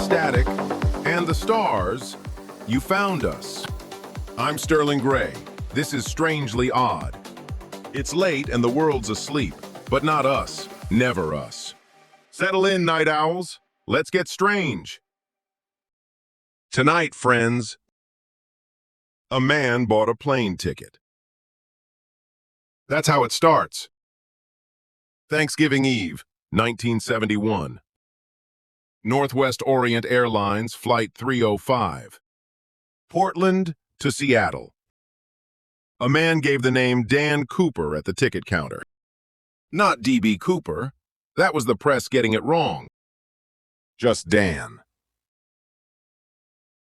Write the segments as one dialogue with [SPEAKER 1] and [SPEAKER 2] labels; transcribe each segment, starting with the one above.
[SPEAKER 1] static and the stars, you found us. I'm Sterling Gray. This is Strangely Odd. It's late and the world's asleep, but not us. Never us. Settle in, night owls. Let's get strange. Tonight, friends, a man bought a plane ticket. That's how it starts. Thanksgiving Eve, 1971. Northwest Orient Airlines Flight 305. Portland to Seattle. A man gave the name Dan Cooper at the ticket counter. Not D.B. Cooper. That was the press getting it wrong. Just Dan.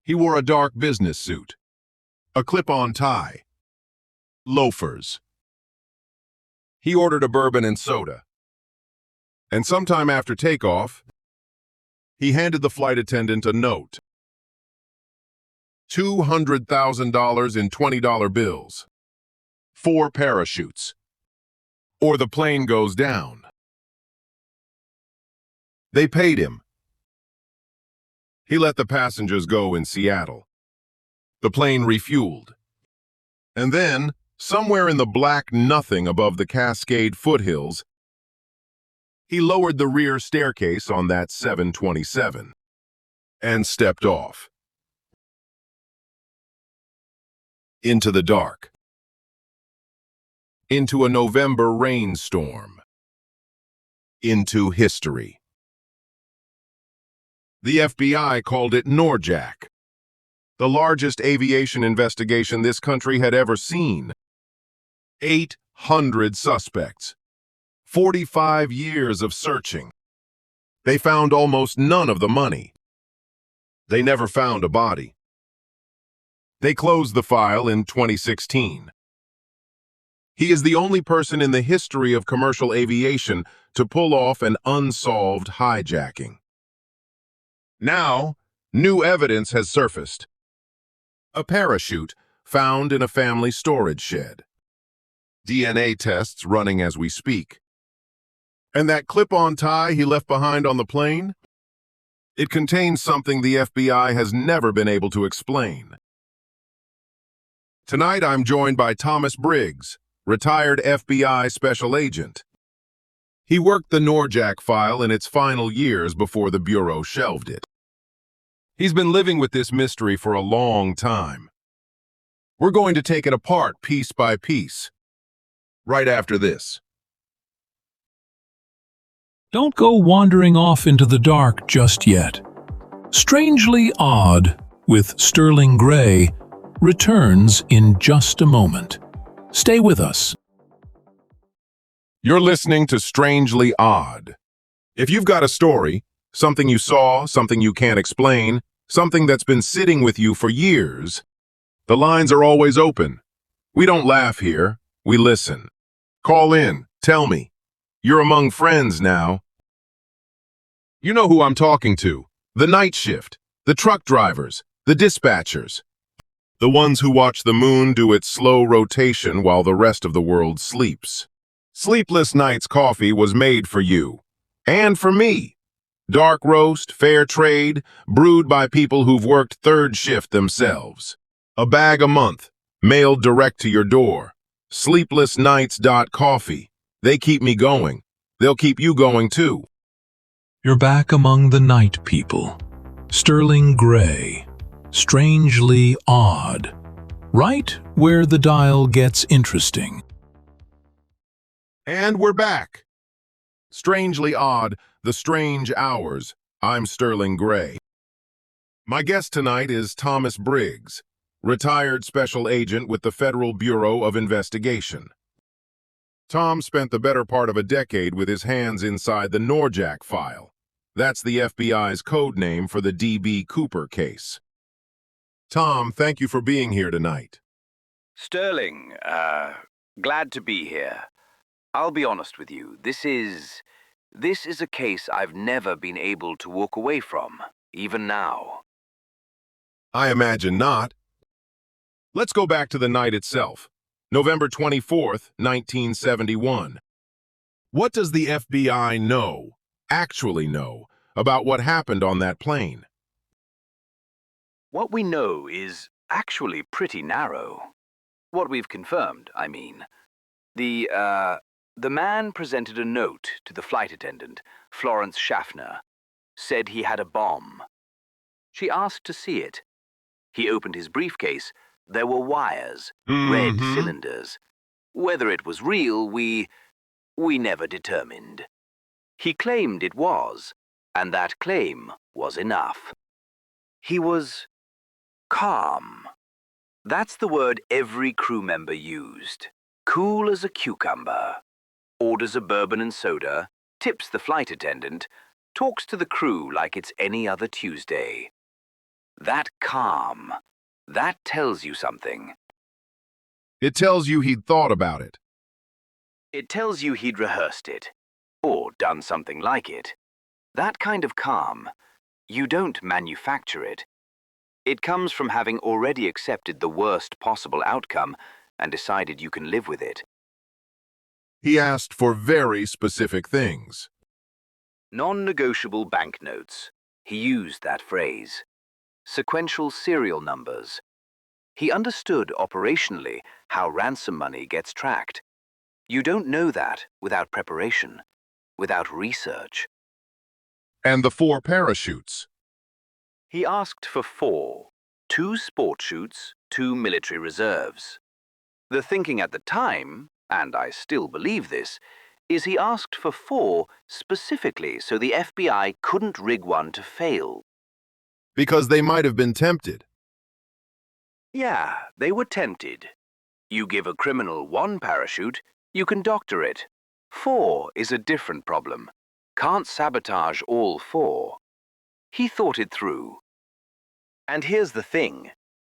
[SPEAKER 1] He wore a dark business suit, a clip-on tie, loafers. He ordered a bourbon and soda. And sometime after takeoff, he handed the flight attendant a note. $200,000 in $20 bills. 4 parachutes. Or the plane goes down. They paid him. He let the passengers go in Seattle. The plane refueled. And then, somewhere in the black nothing above the Cascade foothills, he lowered the rear staircase on that 727 and stepped off. Into the dark. Into a November rainstorm. Into history. The FBI called it Norjack, the largest aviation investigation this country had ever seen. 800 suspects. 45 years of searching. They found almost none of the money. They never found a body. They closed the file in 2016. He is the only person in the history of commercial aviation to pull off an unsolved hijacking. Now, new evidence has surfaced. A parachute found in a family storage shed. DNA tests running as we speak. And that clip-on tie he left behind on the plane? It contains something the FBI has never been able to explain. Tonight I'm joined by Thomas Briggs, retired FBI special agent. He worked the Norjack file in its final years before the Bureau shelved it. He's been living with this mystery for a long time. We're going to take it apart piece by piece, right after this.
[SPEAKER 2] Don't go wandering off into the dark just yet. Strangely Odd with Sterling Gray returns in just a moment. Stay with us.
[SPEAKER 1] You're listening to Strangely Odd. If you've got a story, something you saw, something you can't explain, something that's been sitting with you for years, the lines are always open. We don't laugh here, we listen. Call in, tell me. You're among friends now. You know who I'm talking to. The night shift, the truck drivers, the dispatchers. The ones who watch the moon do its slow rotation while the rest of the world sleeps. Sleepless Nights coffee was made for you. And for me. Dark roast, fair trade, brewed by people who've worked third shift themselves. A bag a month, mailed direct to your door. Sleeplessnights.coffee. They keep me going. They'll keep you going too.
[SPEAKER 2] You're back among the night people. Sterling Gray. Strangely Odd. Right where the dial gets interesting.
[SPEAKER 1] And we're back. Strangely Odd, the strange hours. I'm Sterling Gray. My guest tonight is Thomas Briggs, retired special agent with the Federal Bureau of Investigation. Tom spent the better part of a decade with his hands inside the Norjack file. That's the FBI's code name for the D.B. Cooper case. Tom, thank you for being here tonight.
[SPEAKER 3] Sterling, glad to be here. I'll be honest with you, this is a case I've never been able to walk away from, even now.
[SPEAKER 1] I imagine not. Let's go back to the night itself, November 24th, 1971. What does the FBI know, actually know, about what happened on that plane?
[SPEAKER 3] What we know is actually pretty narrow. What we've confirmed, I mean. The man presented a note to the flight attendant, Florence Schaffner, said he had a bomb. She asked to see it. He opened his briefcase. There were wires, red cylinders. Whether it was real, we never determined. He claimed it was, and that claim was enough. He was calm. That's the word every crew member used. Cool as a cucumber. Orders a bourbon and soda, tips the flight attendant, talks to the crew like it's any other Tuesday. That calm, that tells you something.
[SPEAKER 1] It tells you he'd thought about it.
[SPEAKER 3] It tells you he'd rehearsed it, or done something like it. That kind of calm, you don't manufacture it. It comes from having already accepted the worst possible outcome and decided you can live with it.
[SPEAKER 1] He asked for very specific things.
[SPEAKER 3] Non-negotiable banknotes. He used that phrase. Sequential serial numbers. He understood operationally how ransom money gets tracked. You don't know that without preparation, without research.
[SPEAKER 1] And the 4 parachutes.
[SPEAKER 3] He asked for 4, 2 sport chutes, 2 military reserves. The thinking at the time, and I still believe this, is he asked for 4 specifically so the FBI couldn't rig one to fail.
[SPEAKER 1] Because they might have been tempted.
[SPEAKER 3] Yeah, they were tempted. You give a criminal 1 parachute, you can doctor it. 4 is a different problem. Can't sabotage all 4. He thought it through. And here's the thing.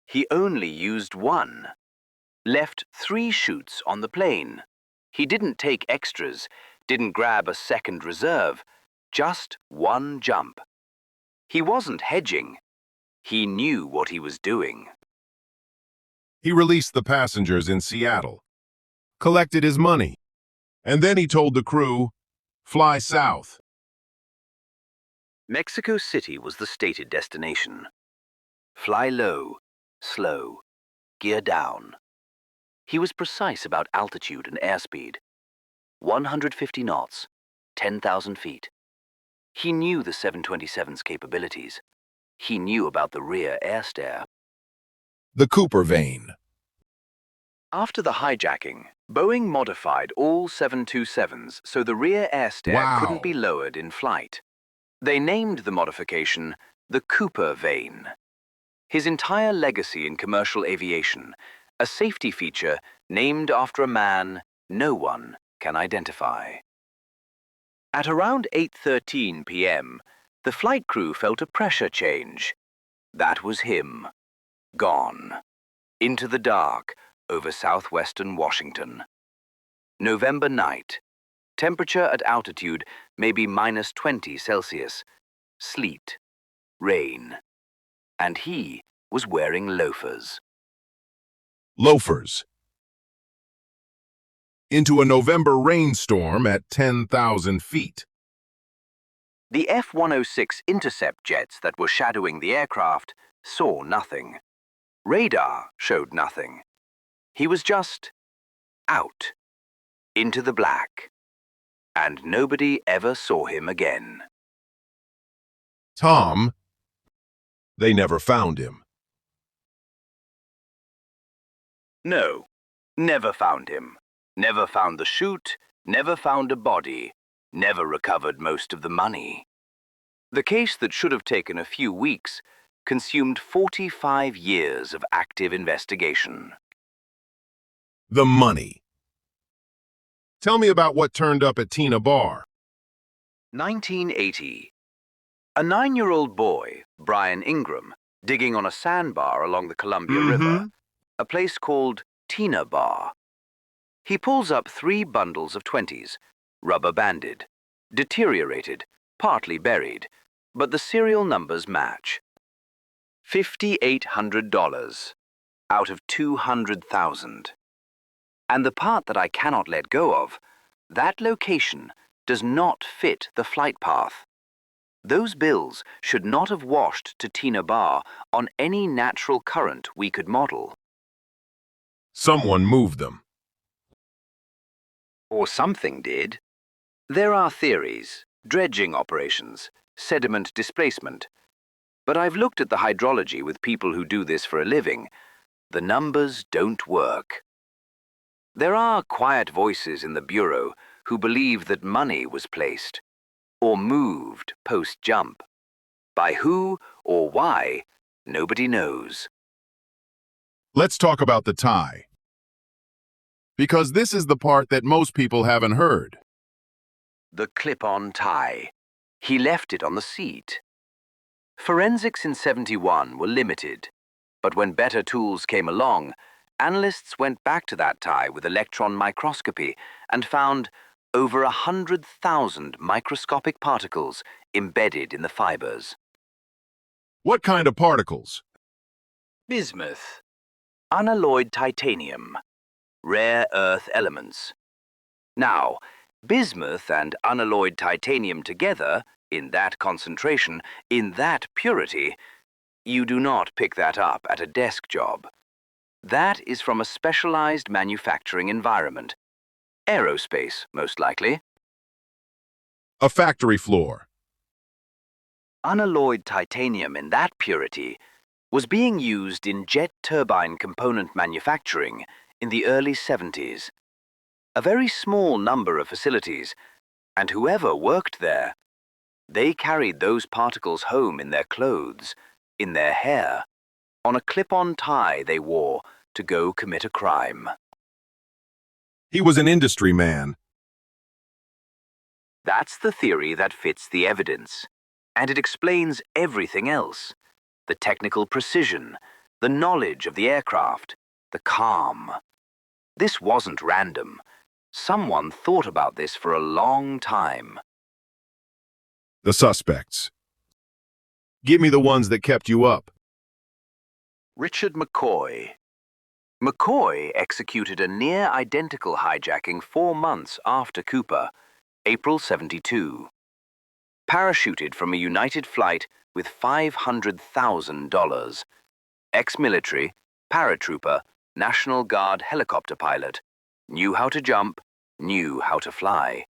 [SPEAKER 3] He only used 1. Left 3 chutes on the plane. He didn't take extras, didn't grab a second reserve, just 1 jump. He wasn't hedging. He knew what he was doing.
[SPEAKER 1] He released the passengers in Seattle, collected his money, and then he told the crew, fly south.
[SPEAKER 3] Mexico City was the stated destination. Fly low, slow, gear down. He was precise about altitude and airspeed. 150 knots, 10,000 feet. He knew the 727's capabilities. He knew about the rear air stair.
[SPEAKER 1] The Cooper vein.
[SPEAKER 3] After the hijacking, Boeing modified all 727s so the rear air stair
[SPEAKER 1] Wow.
[SPEAKER 3] couldn't be lowered in flight. They named the modification the Cooper vein. His entire legacy in commercial aviation, a safety feature named after a man no one can identify. At around 8:13 p.m., the flight crew felt a pressure change. That was him. Gone. Into the dark over southwestern Washington. November night. Temperature at altitude maybe minus 20 Celsius. Sleet. Rain. And he was wearing loafers.
[SPEAKER 1] Loafers. Into a November rainstorm at 10,000 feet.
[SPEAKER 3] The F-106 intercept jets that were shadowing the aircraft saw nothing. Radar showed nothing. He was just out, into the black, and nobody ever saw him again.
[SPEAKER 1] Tom. They never found him.
[SPEAKER 3] No, never found him. Never found the chute, never found a body, never recovered most of the money. The case that should have taken a few weeks consumed 45 years of active investigation.
[SPEAKER 1] The money. Tell me about what turned up at Tina Bar.
[SPEAKER 3] 1980. A 9-year-old boy, Brian Ingram, digging on a sandbar along the Columbia River, a place called Tina Bar. He pulls up 3 bundles of 20s, rubber-banded, deteriorated, partly buried, but the serial numbers match. $5,800 out of 200,000. And the part that I cannot let go of, that location does not fit the flight path. Those bills should not have washed to Tina Bar on any natural current we could model.
[SPEAKER 1] Someone moved them.
[SPEAKER 3] Or something did. There are theories, dredging operations, sediment displacement. But I've looked at the hydrology with people who do this for a living. The numbers don't work. There are quiet voices in the Bureau who believe that money was placed or moved post-jump. By who or why, nobody knows.
[SPEAKER 1] Let's talk about the tie. Because this is the part that most people haven't heard.
[SPEAKER 3] The clip-on tie. He left it on the seat. Forensics in '71 were limited, but when better tools came along, analysts went back to that tie with electron microscopy and found over 100,000 microscopic particles embedded in the fibers.
[SPEAKER 1] What kind of particles?
[SPEAKER 3] Bismuth, unalloyed titanium, rare earth elements. Now, bismuth and unalloyed titanium together, in that concentration, in that purity, you do not pick that up at a desk job. That is from a specialized manufacturing environment. Aerospace, most likely.
[SPEAKER 1] A factory floor.
[SPEAKER 3] Unalloyed titanium in that purity was being used in jet turbine component manufacturing in the early '70s. A very small number of facilities, and whoever worked there, they carried those particles home in their clothes, in their hair, on a clip-on tie they wore to go commit a crime.
[SPEAKER 1] He was an industry man.
[SPEAKER 3] That's the theory that fits the evidence, and it explains everything else. The technical precision, the knowledge of the aircraft, the calm. This wasn't random. Someone thought about this for a long time.
[SPEAKER 1] The suspects. Give me the ones that kept you up.
[SPEAKER 3] Richard McCoy. McCoy executed a near-identical hijacking 4 months after Cooper, April '72. Parachuted from a United flight with $500,000. Ex-military, paratrooper, National Guard helicopter pilot. Knew how to jump, knew how to fly.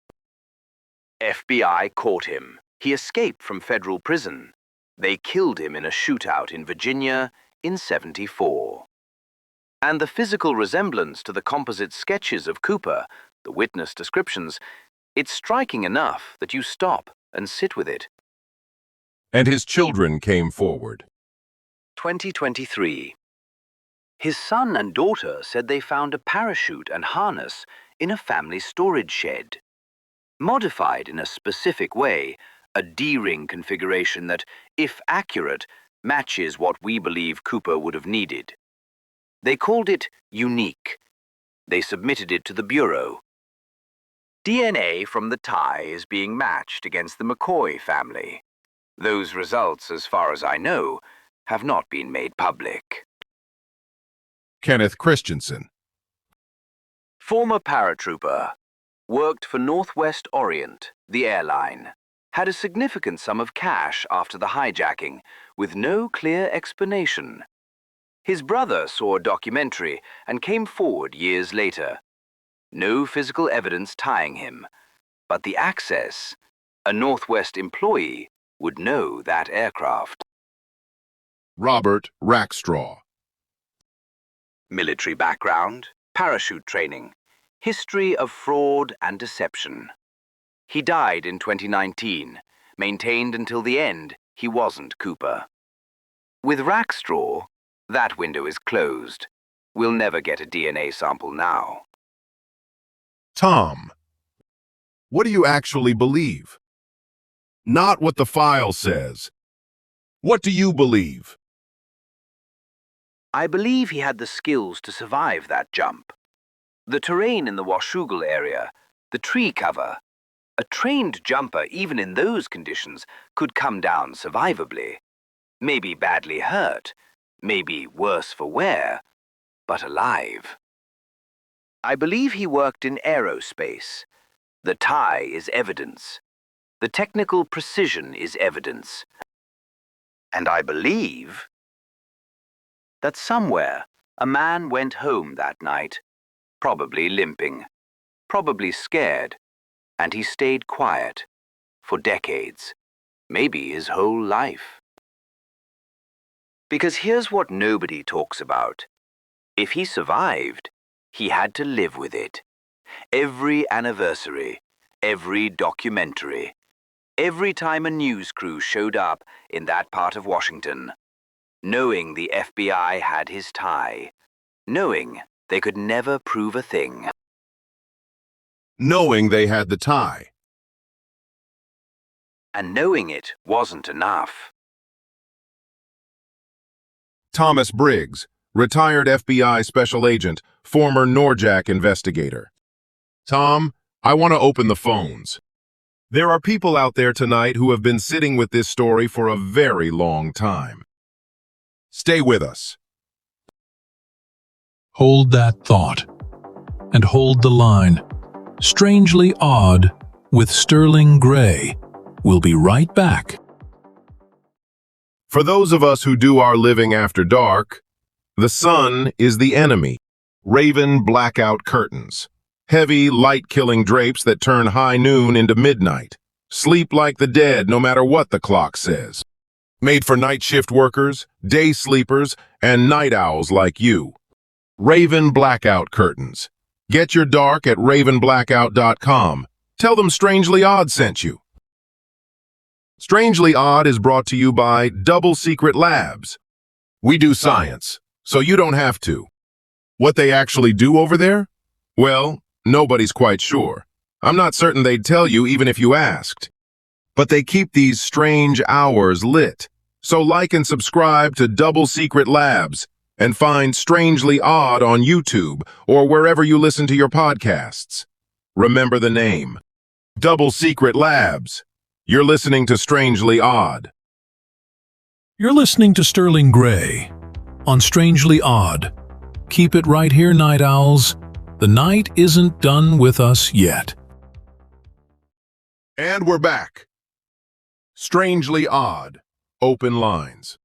[SPEAKER 3] FBI caught him. He escaped from federal prison. They killed him in a shootout in Virginia in '74. And the physical resemblance to the composite sketches of Cooper, the witness descriptions, it's striking enough that you stop and sit with it.
[SPEAKER 1] And his children came forward.
[SPEAKER 3] 2023. His son and daughter said they found a parachute and harness in a family storage shed. Modified in a specific way, a D-ring configuration that, if accurate, matches what we believe Cooper would have needed. They called it unique. They submitted it to the Bureau. DNA from the tie is being matched against the McCoy family. Those results, as far as I know, have not been made public.
[SPEAKER 1] Kenneth Christensen.
[SPEAKER 3] Former paratrooper. Worked for Northwest Orient, the airline. Had a significant sum of cash after the hijacking, with no clear explanation. His brother saw a documentary and came forward years later. No physical evidence tying him, but the access. A Northwest employee would know that aircraft.
[SPEAKER 1] Robert Rackstraw.
[SPEAKER 3] Military background, parachute training, history of fraud and deception. He died in 2019, maintained until the end he wasn't Cooper. With Rackstraw, that window is closed. We'll never get a DNA sample now.
[SPEAKER 1] Tom. What do you actually believe? Not what the file says. What do you believe?
[SPEAKER 3] I believe he had the skills to survive that jump. The terrain in the Washougal area, the tree cover. A trained jumper, even in those conditions, could come down survivably. Maybe badly hurt, maybe worse for wear, but alive. I believe he worked in aerospace. The tie is evidence. The technical precision is evidence. And I believe that somewhere a man went home that night, probably limping, probably scared, and he stayed quiet for decades, maybe his whole life. Because here's what nobody talks about. If he survived, he had to live with it. Every anniversary, every documentary, every time a news crew showed up in that part of Washington, knowing the FBI had his tie, knowing they could never prove a thing.
[SPEAKER 1] Knowing they had the tie.
[SPEAKER 3] And knowing it wasn't enough.
[SPEAKER 1] Thomas Briggs, retired FBI special agent, former Norjack investigator. Tom, I want to open the phones. There are people out there tonight who have been sitting with this story for a very long time. Stay with us.
[SPEAKER 2] Hold that thought. And hold the line. Strangely Odd with Sterling Gray. We'll be right back.
[SPEAKER 1] For those of us who do our living after dark, the sun is the enemy. Raven blackout curtains. Heavy, light-killing drapes that turn high noon into midnight. Sleep like the dead no matter what the clock says. Made for night shift workers, day sleepers, and night owls like you. Raven blackout curtains. Get your dark at ravenblackout.com. Tell them Strangely Odd sent you. Strangely Odd is brought to you by Double Secret Labs. We do science, so you don't have to. What they actually do over there? Well, nobody's quite sure. I'm not certain they'd tell you even if you asked. But they keep these strange hours lit. So like and subscribe to Double Secret Labs and find Strangely Odd on YouTube or wherever you listen to your podcasts. Remember the name. Double Secret Labs. You're listening to Strangely Odd.
[SPEAKER 2] You're listening to Sterling Gray on Strangely Odd. Keep it right here, Night Owls. The night isn't done with us yet.
[SPEAKER 1] And we're back. Strangely Odd. Open lines.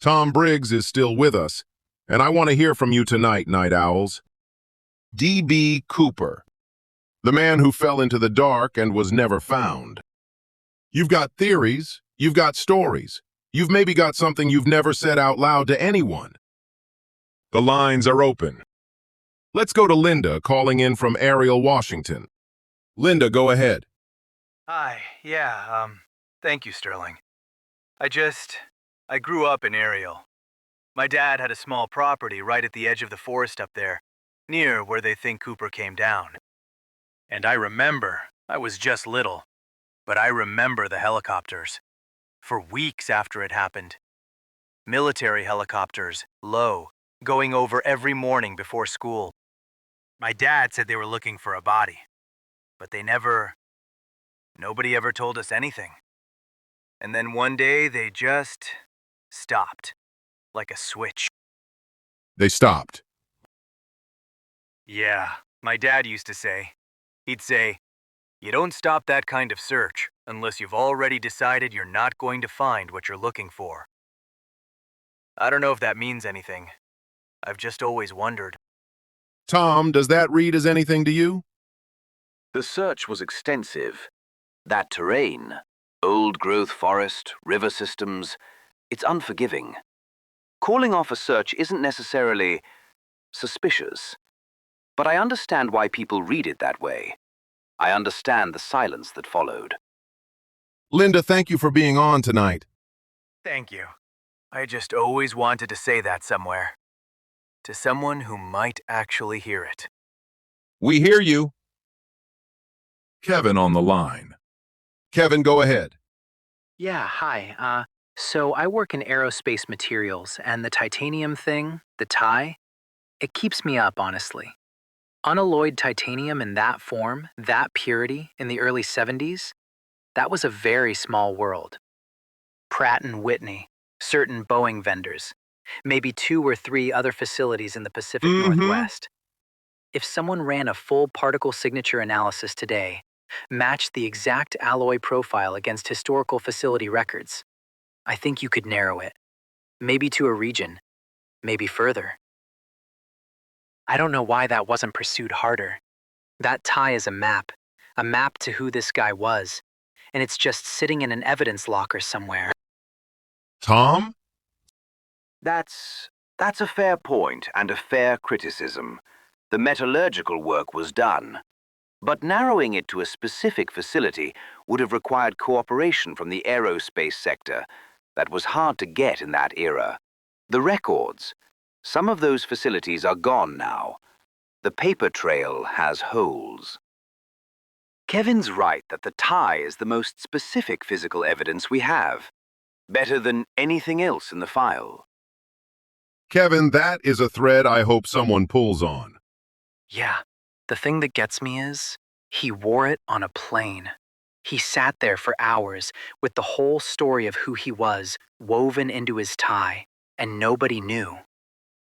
[SPEAKER 1] Tom Briggs is still with us, and I want to hear from you tonight, Night Owls. D.B. Cooper, the man who fell into the dark and was never found. You've got theories, you've got stories, you've maybe got something you've never said out loud to anyone. The lines are open. Let's go to Linda, calling in from Ariel, Washington. Linda, go ahead.
[SPEAKER 4] Hi, yeah, thank you, Sterling. I grew up in Ariel. My dad had a small property right at the edge of the forest up there, near where they think Cooper came down. And I was just little, but I remember the helicopters. For weeks after it happened. Military helicopters, low, going over every morning before school. My dad said they were looking for a body, but nobody ever told us anything. And then one day they just stopped, like a switch.
[SPEAKER 1] They stopped.
[SPEAKER 4] Yeah, my dad used to say. He'd say, "You don't stop that kind of search unless you've already decided you're not going to find what you're looking for." I don't know if that means anything. I've just always wondered.
[SPEAKER 1] Tom, does that read as anything to you?
[SPEAKER 3] The search was extensive. That terrain, old-growth forest, river systems, it's unforgiving. Calling off a search isn't necessarily suspicious, but I understand why people read it that way. I understand the silence that followed.
[SPEAKER 1] Linda, thank you for being on tonight.
[SPEAKER 4] Thank you. I just always wanted to say that somewhere. To someone who might actually hear it.
[SPEAKER 1] We hear you. Kevin on the line. Kevin, go ahead.
[SPEAKER 5] Yeah, hi. So I work in aerospace materials, and the titanium thing, the tie, it keeps me up, honestly. Unalloyed titanium in that form, that purity, in the early 70s, that was a very small world. Pratt & Whitney, certain Boeing vendors, maybe 2 or 3 other facilities in the Pacific Northwest. If someone ran a full particle signature analysis today, Matched the exact alloy profile against historical facility records. I think you could narrow it. Maybe to a region. Maybe further. I don't know why that wasn't pursued harder. That tie is a map to who this guy was, and it's just sitting in an evidence locker somewhere.
[SPEAKER 1] Tom?
[SPEAKER 3] That's a fair point and a fair criticism. The metallurgical work was done. But narrowing it to a specific facility would have required cooperation from the aerospace sector. That was hard to get in that era. The records. Some of those facilities are gone now. The paper trail has holes. Kevin's right that the tie is the most specific physical evidence we have. Better than anything else in the file.
[SPEAKER 1] Kevin, that is a thread I hope someone pulls on.
[SPEAKER 5] Yeah, the thing that gets me is, he wore it on a plane. He sat there for hours with the whole story of who he was woven into his tie, and nobody knew.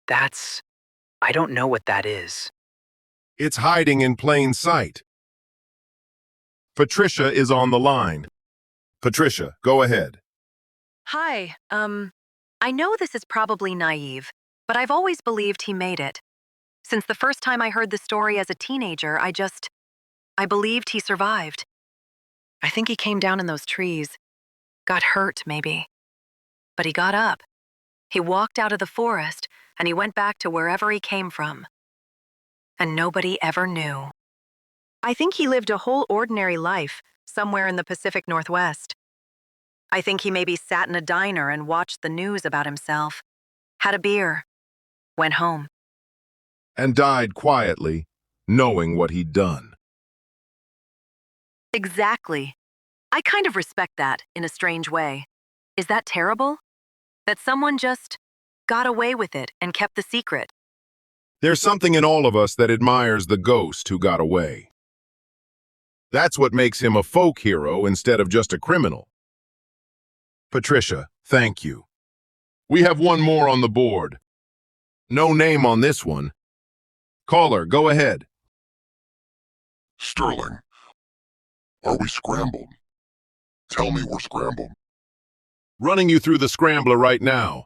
[SPEAKER 5] I don't know what that is.
[SPEAKER 1] It's hiding in plain sight. Patricia is on the line. Patricia, go ahead.
[SPEAKER 6] Hi, I know this is probably naive, but I've always believed he made it. Since the first time I heard the story as a teenager, I believed he survived. I think he came down in those trees. Got hurt, maybe. But he got up. He walked out of the forest, and he went back to wherever he came from. And nobody ever knew. I think he lived a whole ordinary life, somewhere in the Pacific Northwest. I think he maybe sat in a diner and watched the news about himself, had a beer, went home.
[SPEAKER 1] And died quietly, knowing what he'd done.
[SPEAKER 6] Exactly. I kind of respect that, in a strange way. Is that terrible? That someone just got away with it and kept the secret?
[SPEAKER 1] There's something in all of us that admires the ghost who got away. That's what makes him a folk hero instead of just a criminal. Patricia, thank you. We have one more on the board. No name on this one. Caller, go ahead.
[SPEAKER 7] Sterling, are we scrambled? Tell me we're scrambled.
[SPEAKER 1] Running you through the scrambler right now.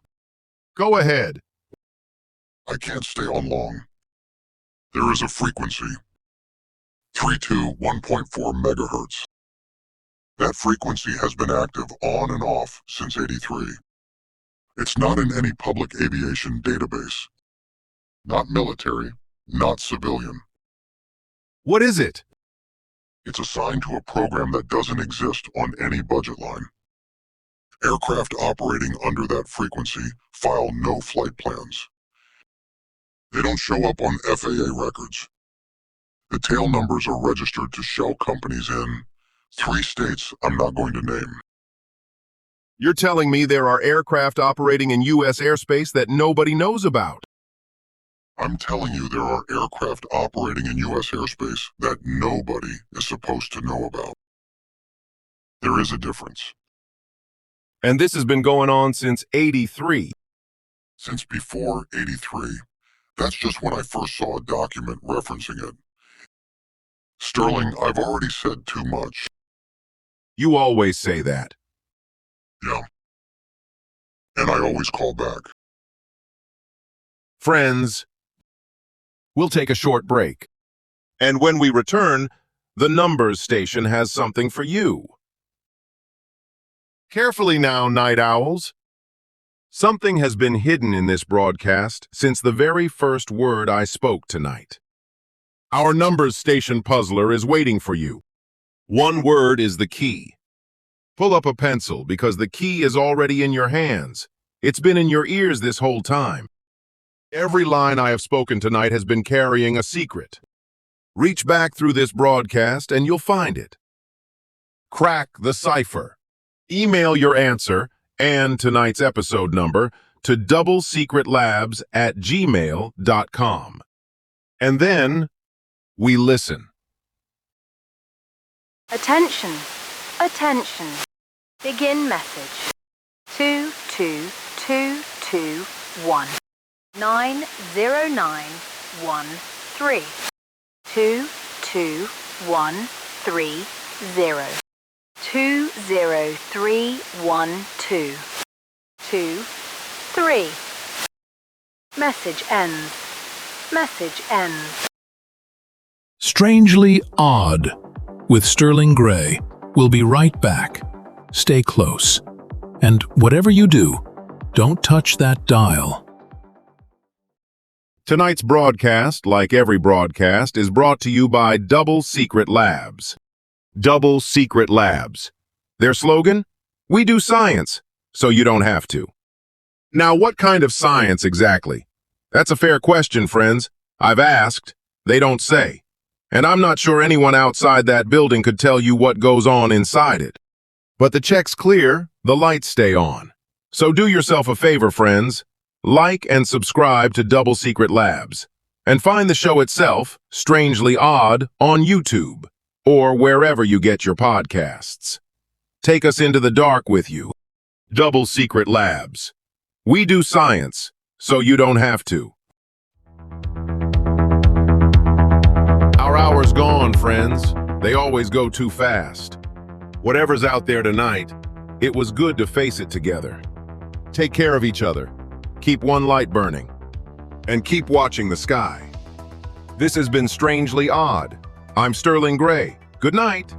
[SPEAKER 1] Go ahead.
[SPEAKER 7] I can't stay on long. There is a frequency, 321.4 megahertz. That frequency has been active on and off since '83. It's not in any public aviation database. Not military, not civilian.
[SPEAKER 1] What is it?
[SPEAKER 7] It's assigned to a program that doesn't exist on any budget line. Aircraft operating under that frequency file no flight plans. They don't show up on FAA records. The tail numbers are registered to shell companies in 3 states I'm not going to name.
[SPEAKER 1] You're telling me there are aircraft operating in U.S. airspace that nobody knows about?
[SPEAKER 7] I'm telling you there are aircraft operating in U.S. airspace that nobody is supposed to know about. There is a difference.
[SPEAKER 1] And this has been going on since '83.
[SPEAKER 7] Since before '83. That's just when I first saw a document referencing it. Sterling, I've already said too much.
[SPEAKER 1] You always say that.
[SPEAKER 7] Yeah. And I always call back.
[SPEAKER 1] Friends, we'll take a short break. And when we return, the numbers station has something for you. Carefully now, night owls. Something has been hidden in this broadcast since the very first word I spoke tonight. Our numbers station puzzler is waiting for you. One word is the key. Pull up a pencil because the key is already in your hands. It's been in your ears this whole time. Every line I have spoken tonight has been carrying a secret. Reach back through this broadcast and you'll find it. Crack the cipher. Email your answer and tonight's episode number to doublesecretlabs@gmail.com. And then we listen.
[SPEAKER 6] Attention, attention. Begin message. 22221 90913 2213
[SPEAKER 8] 20312. 23. Message ends. Message ends.
[SPEAKER 2] Strangely Odd with Sterling Gray. We'll be right back. Stay close. And whatever you do, don't touch that dial.
[SPEAKER 1] Tonight's broadcast, like every broadcast, is brought to you by Double Secret Labs. Double Secret Labs. Their slogan? We do science, so you don't have to. Now, what kind of science exactly? That's a fair question, friends. I've asked. They don't say. And I'm not sure anyone outside that building could tell you what goes on inside it. But the check's clear, the lights stay on. So do yourself a favor, friends. Like and subscribe to Double Secret Labs. And find the show itself, Strangely Odd, on YouTube, or wherever you get your podcasts. Take us into the dark with you. Double Secret Labs. We do science, so you don't have to. Our hour's gone, friends. They always go too fast. Whatever's out there tonight, it was good to face it together. Take care of each other. Keep one light burning. And keep watching the sky. This has been Strangely Odd. I'm Sterling Gray. Good night.